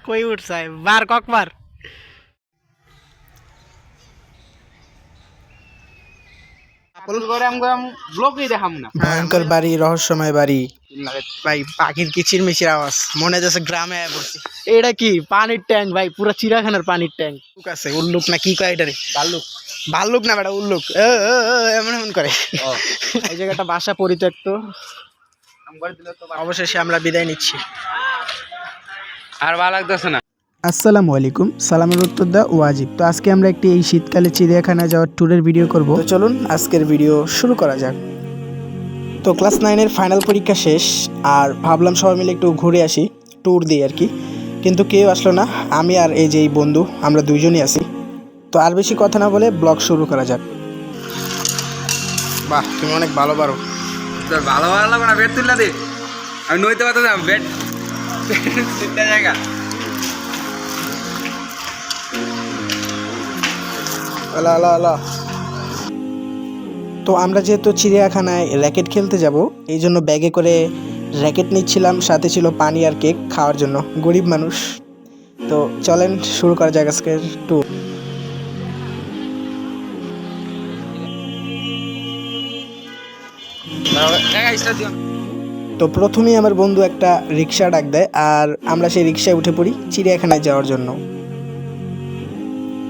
কই উঠছে বার ককবার ভয়ঙ্কর বাড়ি, রহস্যময় বাড়ি। ভাই পাখির কিচির মিচির আওয়াজ, মনে যাচ্ছে গ্রামে পড়ছি। এটা কি পানির ট্যাঙ্ক ভাই, পুরো চিড়িয়াখানার পানির ট্যাঙ্ক। আছে উল্লুক না কি কয় এটারে? ভাল্লুক। ভাল্লুক না বেটা, উল্লুক। এমন এমন করে। এই জায়গাটা বাসা পরিত্যক্ত। অবশেষে আমরা বিদায় নিচ্ছি। আর ভালো লাগতেছে না। আসসালামু আলাইকুম, সালামের উত্তর দা ওয়াজিব। তো আজকে আমরা একটি এই শীতকালে চিড়িয়াখানায় যাওয়ার ট্যুরের ভিডিও করব। তো চলুন আজকের ভিডিও শুরু করা যাক। তো ক্লাস 9-এর ফাইনাল পরীক্ষা শেষ, আর ভাবলাম সবাই মিলে একটু ঘুরে আসি, ট্যুর দিই আর কি। কিন্তু কেউ আসলো না, আমি আর এই যে এই বন্ধু, আমরা দুইজনই আছি। তো আর বেশি কথা না বলে ব্লগ শুরু করা যাক। বাহ, তুমি অনেক ভালো পারো। তোর ভালো লাগবে না, বেড তুললা দে। আমি নইতে পারতাম বেড জায়গা। তো আমরা যেহেতু চিড়িয়াখানায় র্যাকেট খেলতে যাব, এই জন্য ব্যাগে করে র্যাকেট নিচ্ছিলাম, সাথে ছিল পানি আর কেক খাওয়ার জন্য। গরিব মানুষ। তো চলেন শুরু করা যাক আজকের ট্যুর। তো প্রথমেই আমার বন্ধু একটা রিক্সা ডাক দেয়, আর আমরা সেই রিক্সায় উঠে পড়ি চিড়িয়াখানায় যাওয়ার জন্য।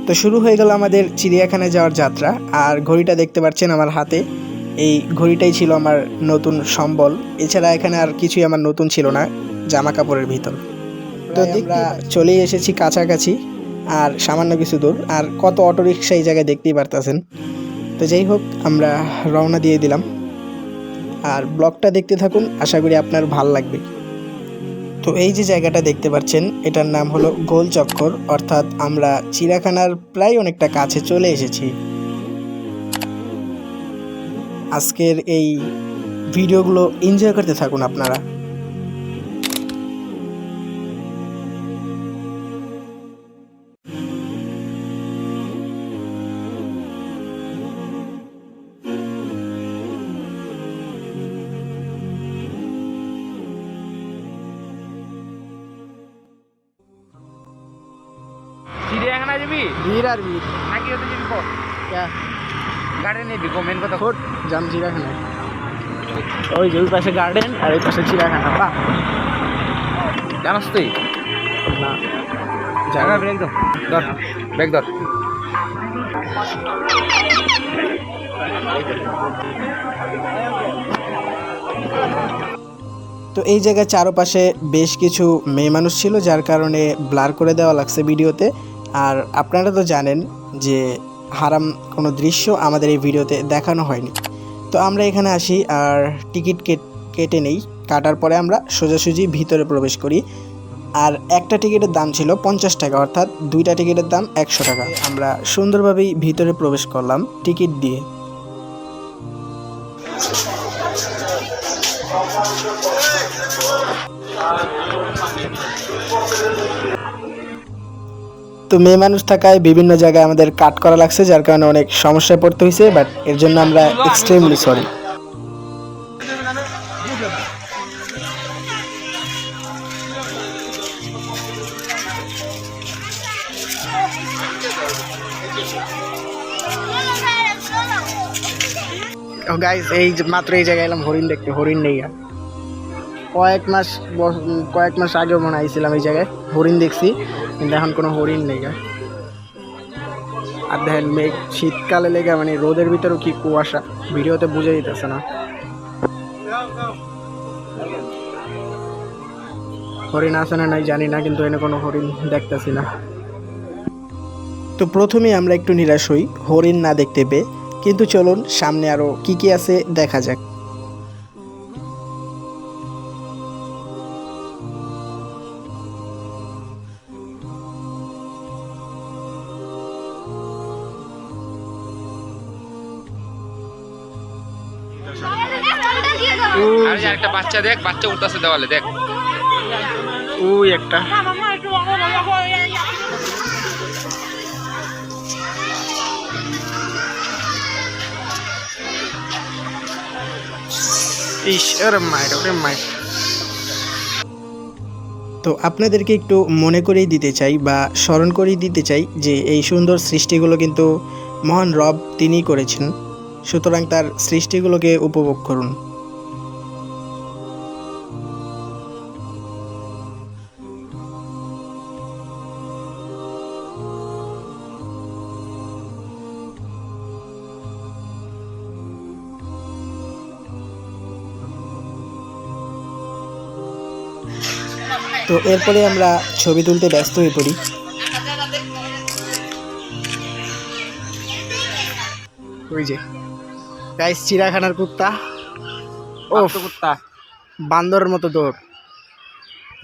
তো শুরু হয়ে গেল আমাদের চিড়িয়াখানায় যাওয়ার যাত্রা। আর ঘড়িটা দেখতে পাচ্ছেন আমার হাতে, এই ঘড়িটাই ছিল আমার নতুন সম্বল। এছাড়া এখানে আর কিছুই আমার নতুন ছিল না জামা কাপড়ের ভিতর। তো আমরা চলেই এসেছি কাছাকাছি, আর সামান্য কিছু দূর, আর কত অটোরিকশা এই জায়গায় দেখতেই পারতেছেন। তো যাই হোক, আমরা রওনা দিয়ে দিলাম। আর ব্লগটা দেখতে থাকুন, আশা করি আপনার ভাল লাগবে। তো এই যে জায়গাটা দেখতে পাচ্ছেন, এটার নাম হলো গোল চক্কর, অর্থাৎ আমরা চিড়িয়াখানার প্রায় অনেকটা কাছে চলে এসেছি। আজকের এই ভিডিওগুলো এনজয় করতে থাকুন আপনারা। চিড়িয়াখানা যাবি? ভিড় আর ভিড় নাকি ওতে যাবি? কর গার্ডেন যাবি, মেন কথা খোট জাম চিড়িয়াখানায়। ওই যে ওই পাশে গার্ডেন আর এই পাশে চিড়িয়াখানা। বাহ, জানাস তুই না জায়গা ব্রেক দাও, ধর ব্রেক ধর। তো এই জায়গায় চারপাশে বেশ কিছু মেয়ে মানুষ ছিল, যার কারণে ব্লার করে দেওয়া লাগছে ভিডিওতে। আর আপনারা তো জানেন যে হারাম কোনো দৃশ্য আমাদের এই ভিডিওতে দেখানো হয়নি। তো আমরা এখানে আসি আর টিকিট কেটে নেই। কাটার পরে আমরা সোজাসুজি ভিতরে প্রবেশ করি। আর একটা টিকিটের দাম ছিল 50 টাকা, অর্থাৎ দুইটা টিকিটের দাম 100 টাকা। আমরা সুন্দরভাবেই ভিতরে প্রবেশ করলাম টিকিট দিয়ে। তো মেয়ে মানুষ থাকায় বিভিন্ন জায়গায় আমাদের কাট করা লাগছে, যার কারণে অনেক সমস্যায় পড়তে হয়েছে, বাট এর জন্য আমরা এক্সট্রিমলি সরি। গাইস, এই মাত্র এই জায়গায় এলাম হরিণ দেখতে। হরিণ নেই, কয়েক মাস আগেও মনে আইছিলাম এই জায়গায়, হরিণ দেখছি, কিন্তু এখন কোনো হরিণ নেই। আর দেখেন মেঘ, শীতকালে লেগে মানে রোদের ভিতরেও কি কুয়াশা, ভিডিওতে বুঝে দিতেছে না। হরিণ আছে না নাই জানি না, কিন্তু এনে কোনো হরিণ দেখতেছি না। তো প্রথমে আমরা একটু নিরাশ হই হরিণ না দেখতে পেয়ে, কিন্তু চলুন সামনে আরো কি কি আছে দেখা যাক। আর একটা বাচ্চা দেখ, বাচ্চা উঠতেছে দেওয়ালে, দেখ ওই একটা। ইস, ওরে মাইর, ওরে মাইর। তো আপনাদেরকে একটু মনে করিয়ে দিতে চাই বা স্মরণ করিয়ে দিতে চাই যে এই সুন্দর সৃষ্টিগুলো কিন্তু মহান রব তিনিই করেছেন, সুতরাং তার সৃষ্টিগুলোকে উপভোগ করুন। তো এরপরে আমরা ছবি তুলতে ব্যস্ত হয়ে পড়ি। ওই যে গাইস, চিড়িয়াখানার কুত্তা, ও কুত্তা বান্দরের মতো দৌড়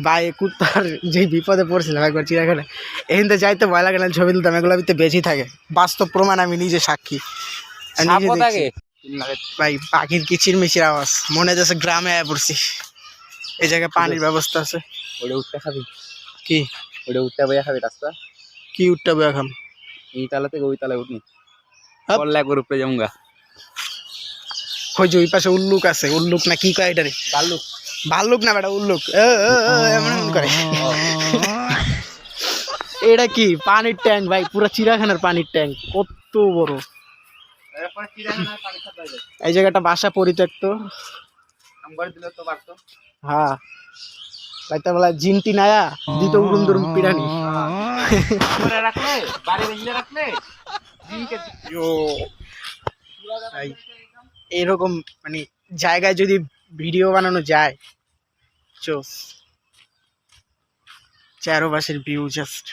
ভাই। কুত্তার যে বিপদে পড়ছিলাম একবার চিড়িয়াখানায়, এখান থেকে যাইতে ভয় লাগে না, ছবি তুলতাম, এগুলো ভিতরে বেশি থাকে, বাস্তব প্রমাণ, আমি নিজে সাক্ষী। আমি নিজে দেখছি। ভাই পাখির কিচিরমিচির আওয়াজ, মনে হচ্ছে গ্রামে আয়া পড়ছি। এই জায়গায় পানির ব্যবস্থা আছে। ওটা উঠতে খাবি? কি ওটা উঠতে বইয়া খাবি রাস্তা? কি উঠটা বয়া খাম? এই তালা থেকে ওই তালায় উঠনি, হাপ। পড়লে একবার উপরে যাবো। ওই যে ওই পাশে উল্লুক আছে, উল্লুক না কি কয় এটারে? ভাল্লুক। ভাল্লুক না বেটা, উল্লুক। এমন এমন করে। এটা কি পানির ট্যাঙ্ক ভাই, পুরো চিড়িয়াখানার পানির ট্যাঙ্ক, কত বড়। এই জায়গাটা বাসা পরিত্যক্ত। হ্যাঁ রাইতে বেলা জিনটি নায়া দিত উড়ুম দুরুম পিরানি। এইরকম মানে জায়গায় যদি ভিডিও বানানো যায়, চোস। চারোপাশের ভিউ জাস্ট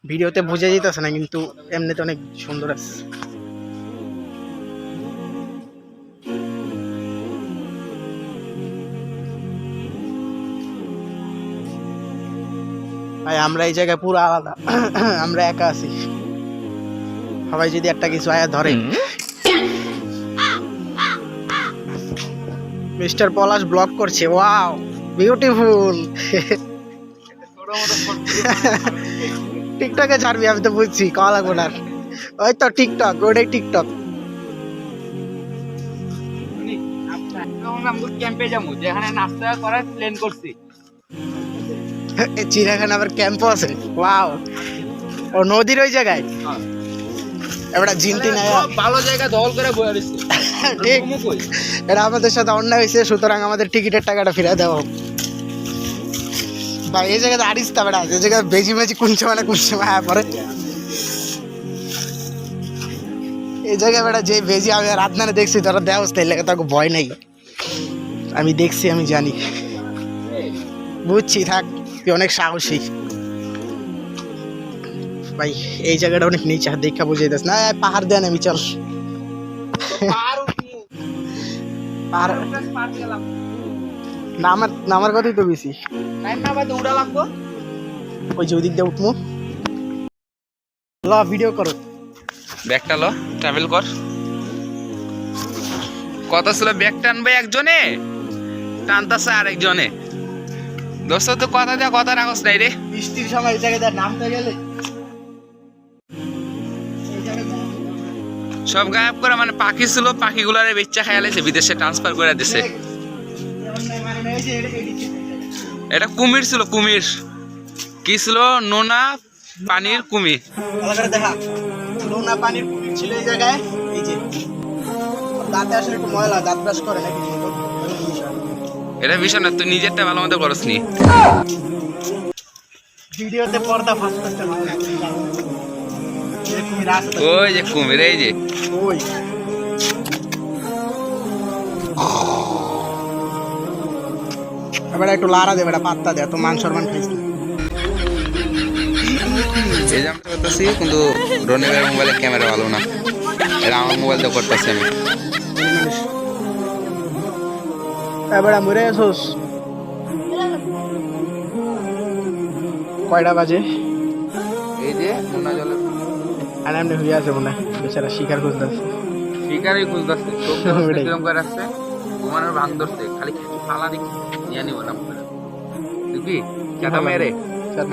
ভিডিওতে বোঝা যেতেছে না, কিন্তু এমনিতে অনেক সুন্দর আছে। ভাই আমরা এই জায়গায় পুরো আলাদা, আমরা একা আছি। সবাই যদি একটা কিছু আয়া ধরে। মিস্টার পলাশ ব্লগ করছে, ওয়াও বিউটিফুল। টিকটকে ছাড়বি, আমি তো বুঝছি, কল লাগবো না। ওই তো টিকটক, ওটাই টিকটক। ক্যাম্পে যাবো, যেখানে নাস্তা করার প্ল্যান করছি। চিড়িয়াখানা আবার ক্যাম্পও আছে, ওয়াও। ও নদীর ওই জায়গায় এবার জিনটি নাই, ভালো জায়গা দখল করে বয়ে দিচ্ছে। ঠিক, এটা আমাদের সাথে অন্যায় হয়েছে, সুতরাং আমাদের টিকিটের টাকাটা ফিরে দেওয়া হোক। ভাই এই জায়গাতে আরিস তা বেড়া, এই জায়গায় বেজি মেজি কুঞ্চে মানে হ্যাঁ পরে এই জায়গায় বেড়া যে বেজি আমি আর আদনানে দেখছি, তারা দেওয়া অবস্থা লেগে তাকে ভয় নেই। আমি দেখছি, আমি জানি, বুঝছি, থাক, তুই অনেক সাহসী। ভাই এই জায়গাটা অনেক নিচে, দেখা বুঝে যাস না, পাহাড় দেন আমি চল। নামার কথাই তো বেশি, ওই যে ওদিক দিয়ে উঠবো। ল ভিডিও করো, ব্যাগটা লো, ট্রাভেল কর। কথা ছিল ব্যাগ টানবে একজনে, টানতাছে আরেকজনে। দোস্ত তো কথা দেওয়া কথা রাখস নাই রে। বৃষ্টির সময় এই জায়গায় নামতে গেলে সব গায়েব করে, মানে পাখি ছিল, পাখিগুলারে বেচ্চা খাইয়ালেছে, বিদেশে ট্রান্সফার করে দিছে। এটা কুমির ছিল, কুমির। কি ছিল? নোনা পানির কুমির। দেখা, নোনা পানির কুমির ছিল এই জায়গায়। এই যে দাঁতে আসলে একটু ময়লা, দাঁত ব্রাশ করে নাকি? এটা বিষয় না, তুই নিজেরটা ভালো মতো করস নি। ভিডিওতে পর্দা ফাঁস করতে হবে। ওই যে কুমির, এই যে ওই এবার একটু লাড়া দে, বেটা পাত্তা দে, তো মান সম্মান খাইছি। এই যে আমি করতেছি, কিন্তু রনিবের মোবাইলের ক্যামেরা ভালো না, এটা আমার মোবাইল দিয়ে করতেছি আমি। এবার মরে আসোস কয়টা বাজে? এই যে নোনা জলে আর এমনি হয়ে আছে মনে হয়, বেচারা শিকার খুঁজতে আছে। শিকারই খুঁজতেছে, কিরম করে আসছে, ঘুমানোর ভাঙ ধরছে, খালি কিছু ফালা দেখি নিয়ে নিব না। দেখবি চেতা মেরে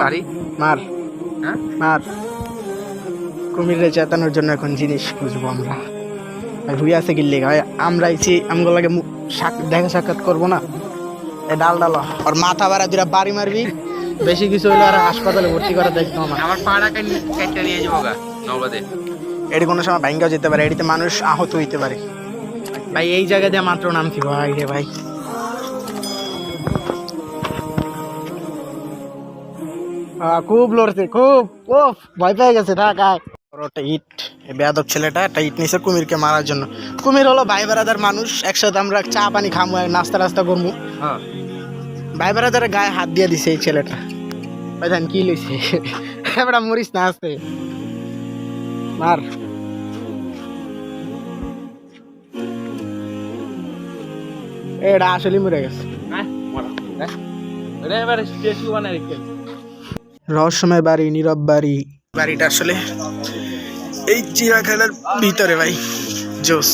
মারি, মার হ্যাঁ মার। কুমিরে চেতানোর জন্য এখন জিনিস খুঁজবো আমরা। হুই আছে গিল্লি ভাই, আমরা ইচ্ছি আমগুলো লাগে দেখা সাক্ষাৎ করবো না। এ ডাল ডাল ওর মাথা বাড়া দুরা বাড়ি মারবি, বেশি কিছু হইলে আর হাসপাতালে ভর্তি করে দেখতো আমার। আমার পাড়া কাইটা নিয়ে যাবো গা নবাদে। এটি কোনো সময় ভাঙ্গাও যেতে পারে, এটিতে মানুষ আহত হইতে পারে। ভাই এই জায়গা দিয়ে মাত্র নামছি ভাই রে ভাই। খুব লড়ছে, খুব ভয় পেয়ে গেছে। একটা ইট, বেয়াদব ছেলেটা একটা ইট নিছে কুমিরকে মারার জন্য। কুমির হলো ভাই বেড়াদার মানুষ, একসাথে আমরা চা পানি খামু, নাস্তা রাস্তা করবো। ভাই বেড়াদারের গায়ে হাত দিয়ে দিছে এই ছেলেটা। ভাই জান কি লইছে? এবার মরিস না, আসতে মার। এটা আসলে মরে গেছে। রহস্যময় বাড়ি, নীরব বাড়ি। বাড়িটা আসলে এই চিড়িয়াখানার ভিতরে ভাই। জোস।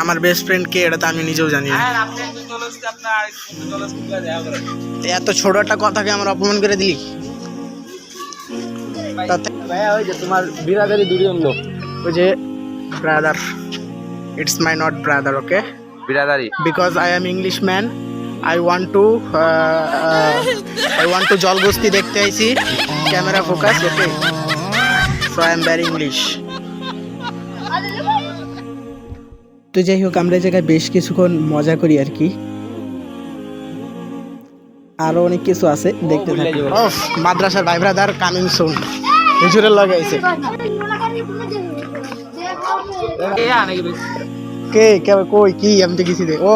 আমার বেস্ট ফ্রেন্ড কে এটা তো আমি নিজেও জানি না। এত ছোট একটা কথাকে আমার অপমান করে দিলি। ওই যে তোমার বিরাদারি দুজন লোক, ওই যে brother, it's my not brother, okay বিরাদারি, because I am English man. I want to জলবস্তি দেখতে আইছি, camera focus, okay, so I am very English. তো যাই হোক, আমরা এই জায়গায় বেশ কিছুক্ষণ মজা করি আর কি। আরো অনেক কিছু আছে, দেখতে থাকি। মাদ্রাসার ভাই ব্রাদার কামিং সুন, হুজুরের লাগাইছে। কে কে কই কি আমি তো কিছু দে। ও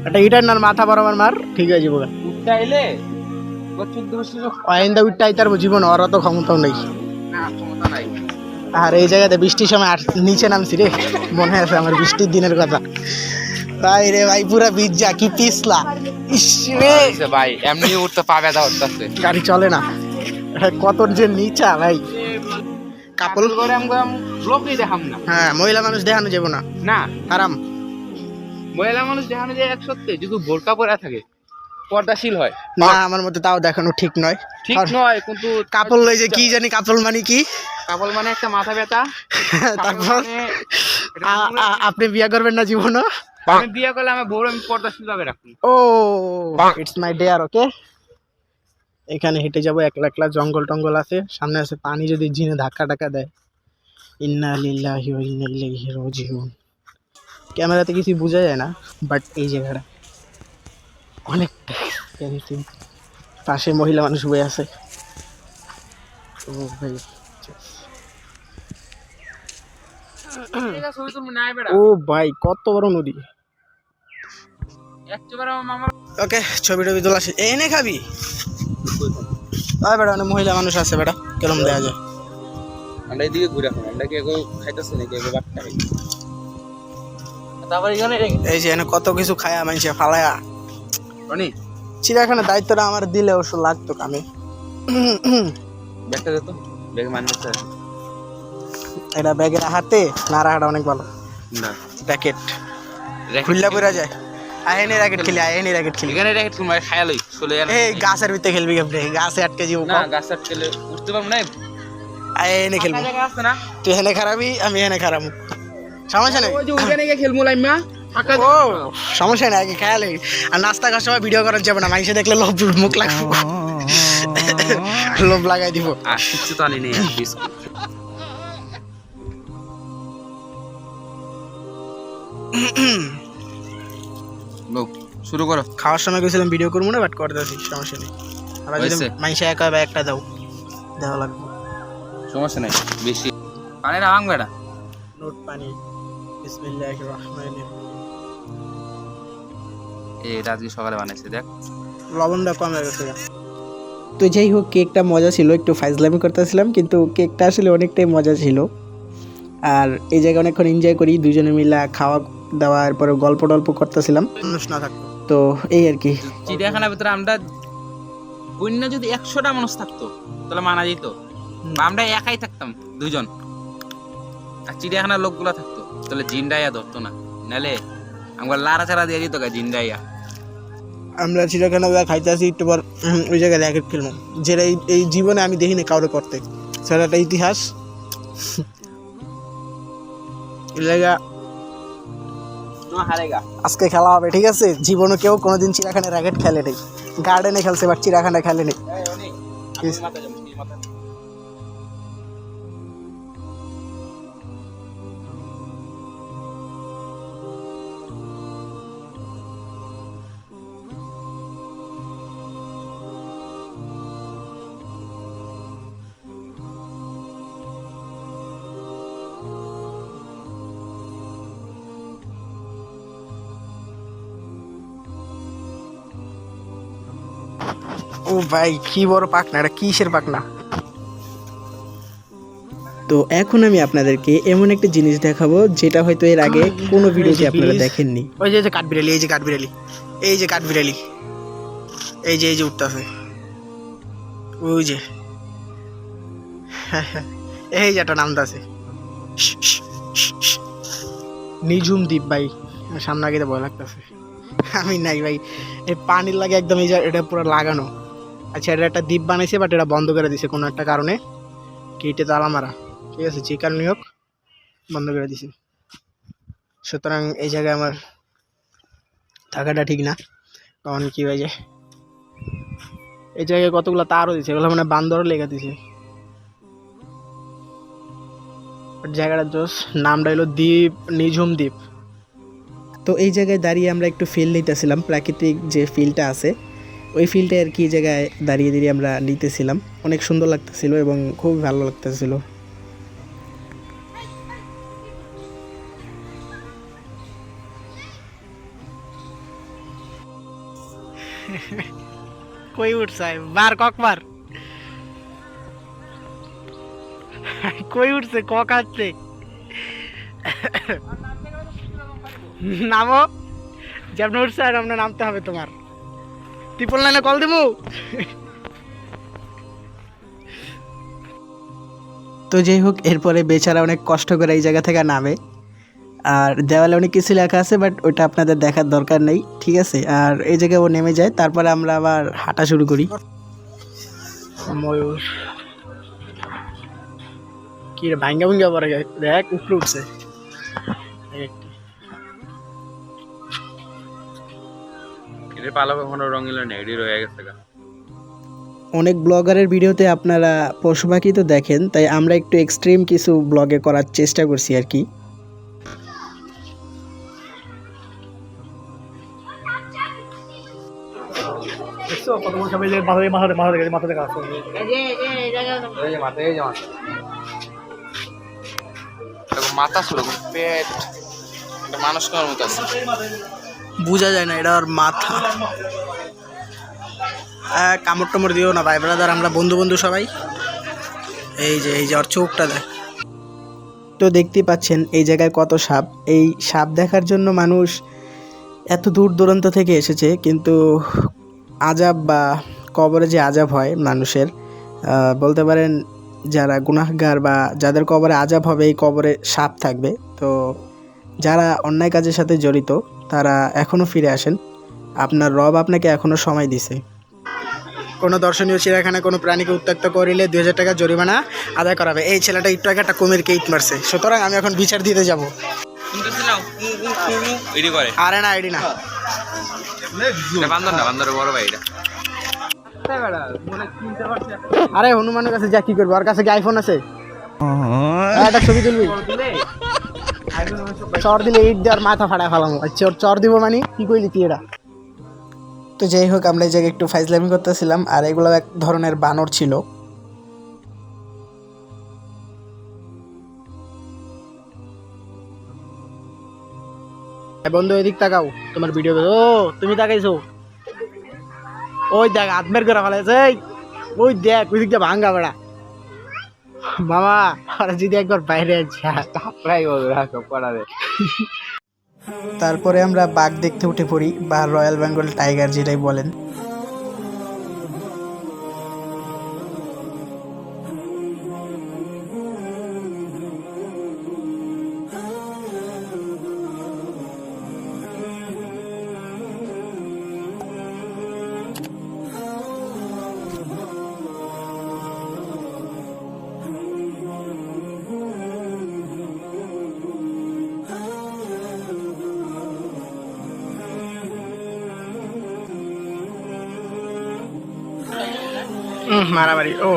এটা ইটার নার মাথা বরাবর মার, ঠিক আছে যাবো আইন্দা উঠতে আইতার জীবন, ওরা তো ক্ষমতাও নেই। আর এই জায়গাতে বৃষ্টির সময় নিচে নামছি রে, মনে আছে আমার বৃষ্টির দিনের কথা। ভাই রে ভাই, পুরা বিজ্জা কি পিছলা, ইস রে ভাই, এমনি উঠতে পাবে না, উঠতেছে গাড়ি চলে না, কত যে নিচা ভাই। কাপল করে লোক দেখাম না। হ্যাঁ, মহিলা মানুষ দেখানো যাবো না, না হারাম। মহিলা মানুষ দেখানো যায় এক সত্যি, যদি বোরকা পরে থাকে পর্দাশীল হয় না, আমার মতে তাও দেখানো ঠিক নয়। ঠিক নয়, কিন্তু কাপল লই যে কি জানি, কাপল মানে কি? কাপল মানে একটা মাথা ব্যথা। তারপর আপনি বিয়ে করবেন না জীবনও? আমি বিয়ে করলে আমার বউর আমি পর্দাশীল ভাবে রাখবো। ও ইটস মাই ডেয়ার, ওকে। এখানে হেঁটে যাবো, একলা একলা, জঙ্গল টঙ্গল আছে, সামনে আছে পানি, যদি জিনে ধাক্কা টাক্কা দেয়। ইন্না লিল্লাহি ওয়া ইন্না ইলাইহি রাজিউন। ক্যামেরাতে কিছু বোঝা যায় না, বাট এই জায়গাটা অনেকটা ক্যান্সিং। পাশে মহিলা মানুষ বয়ে আছে। ও ভাই, ও ভাই, কত বড় নদী। ওকে, ছবি টবি তোলা শেষ। এনে খাবি? বেটা, অনেক মহিলা মানুষ আছে বেটা, কেরম দেওয়া যায়। আমরা এইদিকে ঘুরে এখন, আমরা কি এগো খাইতেছি নাকি এগো বাট্টা খাই? এই যে এনে কত কিছু খায়া মানুষে ফালায়া। রনি, চিড়িয়াখানার দায়িত্বটা আমার দিলে অবশ্য লাগতো কামে। ব্যাগটা দে তো, ব্যাগ মানতে। এটা ব্যাগের হাতে না রাখাটা অনেক ভালো। না, র্যাকেট খুললা পড়া যায়। আইনি র্যাকেট খেলি, আইনি র্যাকেট খেলি। এখানে র্যাকেট তুমি খায়ালই চলে যাবে। এই গাছের ভিতরে খেলবি কেমনে? গাছে আটকে যাবো না, গাছে আটকেলে উঠতে পারবো না। আইনি খেলবো। জায়গা আছে না, তুই এখানে খারাপি, আমি এখানে খারাপ, সমস্যা নেই। ওই যে ওখানে গিয়ে খেলবো লাইমা। ও সমস্যা নেই, আগে খেয়ালে। আর নাস্তা খাওয়ার সময় ভিডিও করার যাবে না, মানুষে দেখলে লোভ মুখ লাগবো, লোভ লাগাই দিব। আর কিছু তো আনি নেই, বিস্কুট। শুরু করো। খাওয়ার সময় গেছিলাম ভিডিও করবো না, বাট করতেছি, সমস্যা নেই। আবার যদি মানুষে একা একটা দাও, দেওয়া লাগবে, সমস্যা নেই। বেশি পানি না ভাঙবে না। নোট পানি। বিসমিল্লাহির রহমানির রহিম। এই রাজকে সকালে বানাইছে, দেখ লবণটা কম হয়ে গেছে। তো যাই হোক, কেকটা মজা ছিল, একটু ফাইজলামি করতেছিলাম, কিন্তু কেকটা আসলে অনেকটাই মজা ছিল। আর এই জায়গায় অনেকক্ষণ এনজয় করি, দুজনে মিলে খাওয়া দাওয়ার পরে গল্প টল্প করতেছিলাম। না থাকতো তো এই আর কি। চিড়িয়াখানার ভিতরে আমরা অন্য যদি 100টা মানুষ থাকতো তাহলে মানা যেত, আমরা একাই থাকতাম দুজন, আর চিড়িয়াখানার লোকগুলা থাকতো তাহলে জিন্দাইয়া ধরতো না, নাহলে আমরা লাড়া ছাড়া দিয়ে যেত জিন্দাইয়া। আমরা চিড়িয়াখানা খাইতেছি, একটু পর ওই জায়গায় র্যাকেট খেলবো, যেটা এই জীবনে আমি দেখিনি কাউরে করতে, সেটা একটা ইতিহাস। এই জায়গা নো হারেগা। আজকে খেলা হবে, ঠিক আছে? জীবনে কেউ কোনোদিন চিড়িয়াখানায় র্যাকেট খেলে নেই, গার্ডেনে খেলছে বাট চিড়িয়াখানায় খেলে নেই। ও ভাই কি বড় পাখনা, এটা কিসের পাখনা? তো এখন আমি আপনাদেরকে এমন একটা জিনিস দেখাবো যেটা হয়তো এর আগে কোনো ভিডিওতে আপনারা দেখেননি। ওই যে কাঠবিড়ালি, এই যে কাঠবিড়ালি, এই যে কাঠবিড়ালি, এই যে উঠতেছে, ওই যে এই যে একটা নামতাছে নিঝুম দ্বীপ। ভাই সামনে আগে ভয় লাগতেছে, আমি নাই ভাই, এই পানির লাগে একদম, এই যে এটা পুরো লাগানো। আচ্ছা, এটা একটা দ্বীপ বানাইছে বাট এটা বন্ধ করে দিছে কোনো একটা কারণে, কেটে তালা মারা, ঠিক আছে? যে কারণে হোক বন্ধ করে দিছে। সুতরাং এই জায়গায় আমার থাকাটা ঠিক না, কারণ কি হয়ে যায়, এই জায়গায় কতগুলো তারও দিছে, এগুলো মানে বান্দরও লেগে দিছে। জায়গাটা জোস, নামটা হলো দ্বীপ, নিঝুম দ্বীপ। তো এই জায়গায় দাঁড়িয়ে আমরা একটু ফিল নিতেছিলাম, প্রাকৃতিক যে ফিলটা আছে ওই ফিলটা আর কি জায়গায় দাঁড়িয়ে দাঁড়িয়ে আমরা নিতেছিলাম। অনেক সুন্দর লাগতেছিল এবং খুব ভালো লাগতেছিল। কই উঠছে বার ককবার, কই উঠছে কক আছে, নামো, যেমন উঠছে আর আমরা নামতে হবে তোমার। ট্রিপল লাইনে কল দেবো। তো যাই হোক, এরপরে বেচারা অনেক কষ্ট করে এই জায়গা থেকে নামে, আর দেওয়ালে অনেক কিছু লেখা আছে বাট ওইটা আপনাদের দেখার দরকার নেই, ঠিক আছে? আর এই জায়গায় ও নেমে যায়, তারপরে আমরা আবার হাঁটা শুরু করি। ময়ূর কি রে, ভাঙ্গা ভাঙ্গা পরে দেখ উপরে উঠছে। অনেক ব্লগারের ভিডিওতে আপনারা পশু পাখি তো দেখেন, তাই আমরা একটু এক্সট্রিম কিছু ব্লগে করার চেষ্টা করছি আর কি। মাথা ছিল, পেট মানুষ করার মতো আছে, বোঝা যায় না এটা ওর মাথা। কামড় টামড় দিও না ভাই ব্রাদার, আমরা বন্ধু বন্ধু সবাই। এই যে ওর চোখটা দেখ। তো দেখতেই পাচ্ছেন এই জায়গায় কত সাপ। এই সাপ দেখার জন্য মানুষ এত দূর দূরান্ত থেকে এসেছে, কিন্তু আজাব বা কবরে যে আজাব হয় মানুষের, বলতে পারেন যারা গুনাহগার বা যাদের কবরে আজাব হবে, এই কবরে সাপ থাকবে। তো যারা অন্যায় কাজের সাথে জড়িত তারা এখনও ফিরে আসেন, আপনার রব আপনাকে এখনও সময় দিছে। কোনো দর্শনীয় চিড়িয়াখানায় কোনো প্রাণীকে উত্ত্যক্ত করিলে 2000 টাকা জরিমানা আদায় করাবে। এই ছেলেটা একটু আগে একটা কুমিরকে ইট মারছে, সুতরাং আমি এখন বিচার দিতে যাব। আরে না, এডি না, আরে হনুমানের কাছে যা, কি করবো? ওর কাছে কি আইফোন আছে? একটা ছবি তুলবি, চর দিলে ইট দেওয়ার মাথা ফাটায় ফেলাম। আচ্ছা, ওর চর দিব মানে কি কইলি তুই এটা? তো যাই হোক, আমরা এই জায়গায় একটু ফাইজলামি করতেছিলাম, আর এগুলো এক ধরনের বানর ছিল। বন্ধু এদিক তাকাও, তোমার ভিডিও। ও তুমি তাকাইছো? ওই দেখ আত্মের করে ফেলেছে, ওই দেখ ওই দিক দিয়ে ভাঙ্গা বেড়া মামা। আর যদি একবার বাইরে তারপরে আমরা বাঘ দেখতে উঠে পড়ি, বা রয়্যাল বেঙ্গল টাইগার যেটাই বলেন। মারামারি ও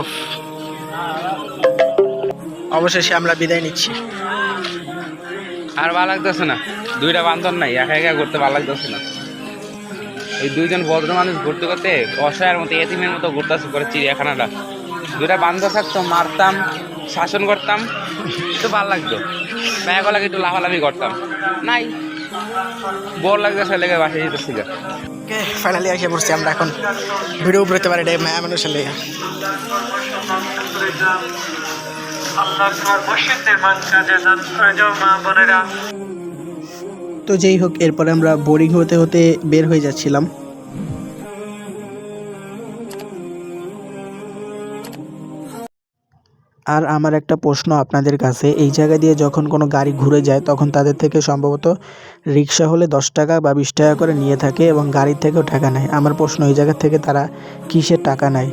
অবশেষে আমরা বিদায় নিচ্ছি। আর ভালো লাগতেছে না, দুইটা বান্ধব নাই, একা একা করতে ভালো লাগতেছে না। এই দুইজন ভদ্র মানুষ ঘুরতে করতে অসহায়ের মতো এতিমের মতো ঘুরতেছে করে চিড়িয়াখানাটা। দুইটা বান্ধব থাকতো, মারতাম, শাসন করতাম, একটু ভালো লাগতো, ব্যাগ লাগে একটু লাফালাফি করতাম। নাই, বোর লাগতেছে, লেগে বাসায় যেতেছি। ওকে, ফাইনালি এসে পড়ছি আমরা এখন ভিডিও করতে পারি মায়া মানুষের লেগে। তো যেই হোক, এরপরে আমরা বোরিং হতে হতে বের হয়ে যাচ্ছিলাম। আর আমার একটা প্রশ্ন আপনাদের কাছে, এই জায়গা দিয়ে যখন কোনো গাড়ি ঘুরে যায় তখন তাদের থেকে সম্ভবত রিক্সা হলে 10 টাকা বা 20 টাকা করে নিয়ে থাকে এবং গাড়ির থেকেও টাকা নেয়। আমার প্রশ্ন, এই জায়গা থেকে তারা কিসের টাকা নেয়?